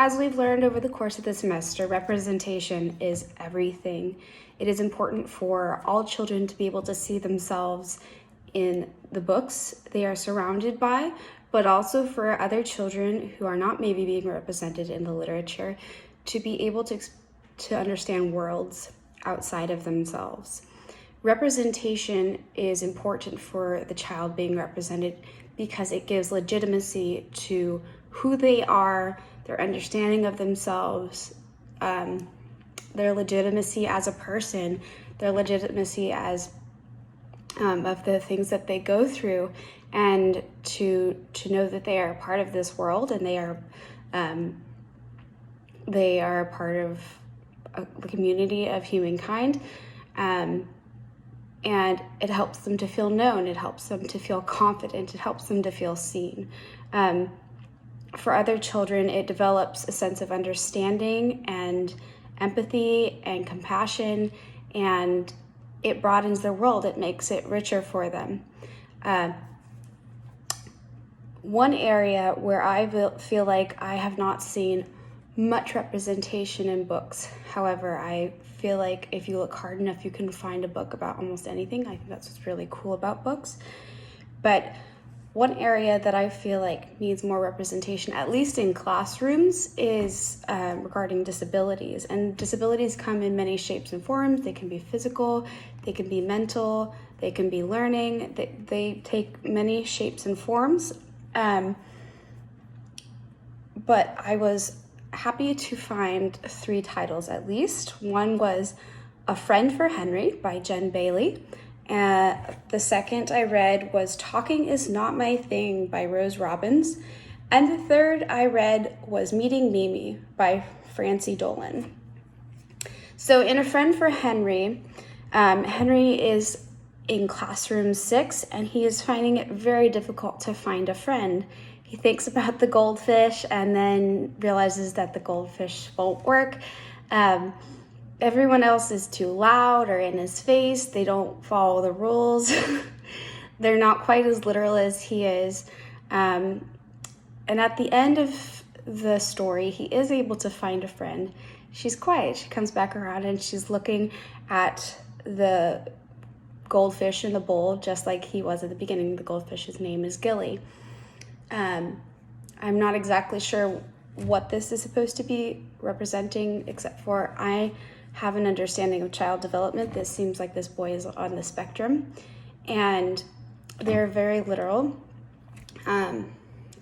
As we've learned over the course of the semester, representation is everything. It is important for all children to be able to see themselves in the books they are surrounded by, but also for other children who are not maybe being represented in the literature to be able to understand worlds outside of themselves. Representation is important for the child being represented because it gives legitimacy to who they are, their understanding of themselves, their legitimacy as a person, their legitimacy as of the things that they go through, and to know that they are a part of this world and they are a part of a community of humankind. And it helps them to feel known, it helps them to feel confident, it helps them to feel seen. For other children, it develops a sense of understanding and empathy and compassion, and it broadens their world. It makes it richer for them. One area where I feel like I have not seen much representation in books. However, I feel like if you look hard enough, you can find a book about almost anything. I think that's what's really cool about books. But one area that I feel like needs more representation, at least in classrooms, is regarding disabilities. And disabilities come in many shapes and forms. They can be physical, they can be mental, they can be learning. They take many shapes and forms. But I was happy to find 3 titles at least. One was A Friend for Henry by Jen Bailey. The second I read was Talking Is Not My Thing by Rose Robbins. And the third I read was Meeting Mimi by Francie Dolan. So in A Friend for Henry, Henry is in classroom 6 and he is finding it very difficult to find a friend. He thinks about the goldfish and then realizes that the goldfish won't work. Everyone else is too loud or in his face. They don't follow the rules. They're not quite as literal as he is. And at the end of the story, he is able to find a friend. She's quiet. She comes back around and she's looking at the goldfish in the bowl, just like he was at the beginning. The goldfish's name is Gilly. I'm not exactly sure what this is supposed to be representing, except for I have an understanding of child development. This seems like this boy is on the spectrum, and they're very literal.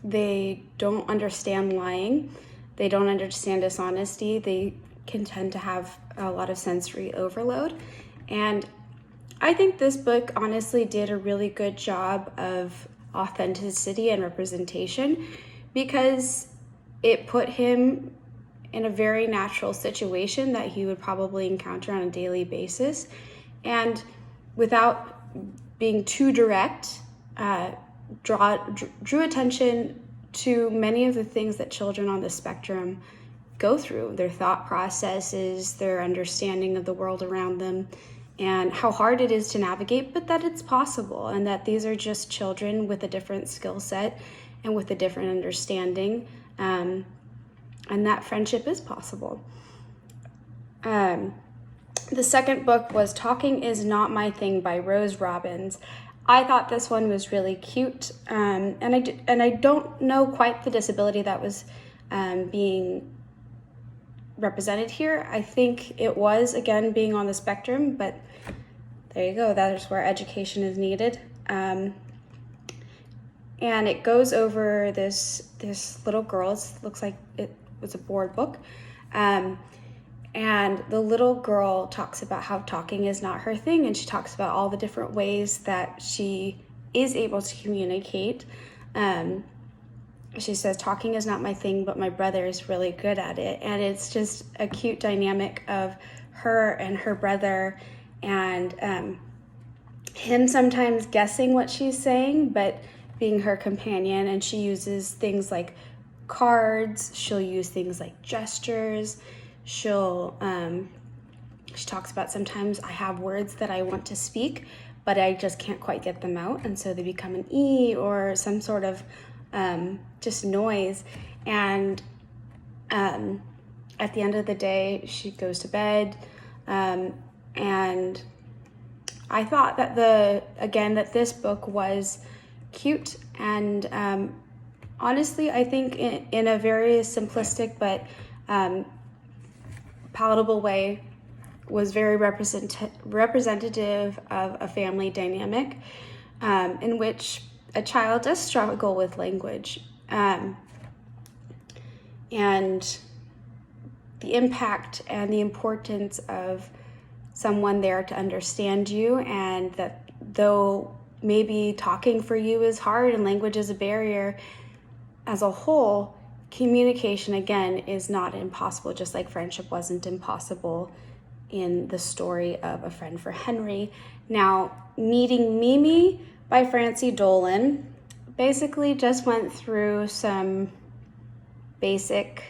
They don't understand lying. They don't understand dishonesty. They can tend to have a lot of sensory overload. And I think this book honestly did a really good job of authenticity and representation, because it put him in a very natural situation that he would probably encounter on a daily basis, and without being too direct, drew attention to many of the things that children on the spectrum go through, their thought processes, their understanding of the world around them, and how hard it is to navigate, but that it's possible, and that these are just children with a different skill set and with a different understanding, and that friendship is possible. The second book was Talking Is Not My Thing by Rose Robbins. I thought this one was really cute, and I don't know quite the disability that was being represented here. I think it was, again, being on the spectrum, but there you go. That is where education is needed. And it goes over this little girl. It looks like it was a board book. And the little girl talks about how talking is not her thing, and she talks about all the different ways that she is able to communicate. She says, talking is not my thing, but my brother is really good at it. And it's just a cute dynamic of her and her brother, and him sometimes guessing what she's saying, but being her companion. And she uses things like cards. She'll use things like gestures. She talks about sometimes I have words that I want to speak, but I just can't quite get them out. And so they become an E or some sort of just noise. And At the end of the day, she goes to bed, and I thought that that this book was cute, and honestly, I think in a very simplistic but palatable way, was very representative of a family dynamic in which a child does struggle with language, and the impact and the importance of someone there to understand you, and that though maybe talking for you is hard and language is a barrier, as a whole, communication, again, is not impossible, just like friendship wasn't impossible in the story of A Friend for Henry. Now, Meeting Mimi by Francie Dolan basically just went through some basic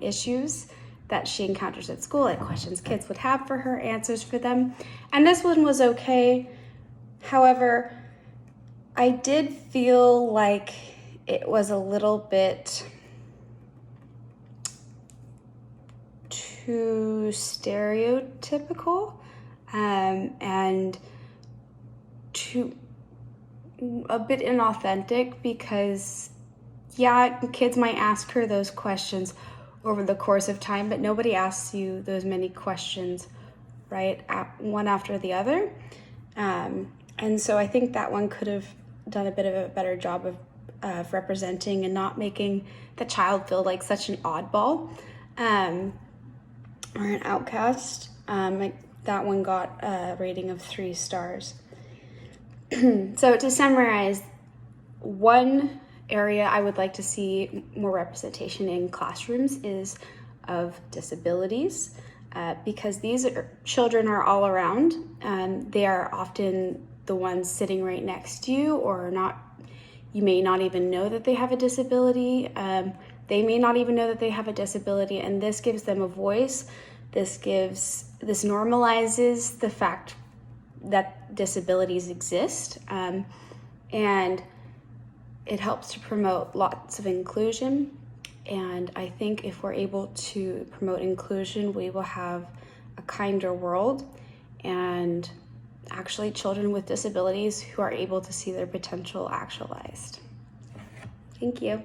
issues that she encounters at school, like questions kids would have for her, answers for them. And this one was okay. However, I did feel like it was a little bit too stereotypical, and too a bit inauthentic, because kids might ask her those questions over the course of time, but nobody asks you those many questions right one after the other, and so I think that one could have done a bit of a better job of representing and not making the child feel like such an oddball or an outcast. That one got a rating of 3 stars. So to summarize, one area I would like to see more representation in classrooms is of disabilities, because these children are all around. They are often the ones sitting right next to you, or not. You may not even know that they have a disability. They may not even know that they have a disability, and this gives them a voice. This normalizes the fact that disabilities exist, and it helps to promote lots of inclusion. And I think if we're able to promote inclusion, we will have a kinder world, and actually children with disabilities who are able to see their potential actualized. Thank you.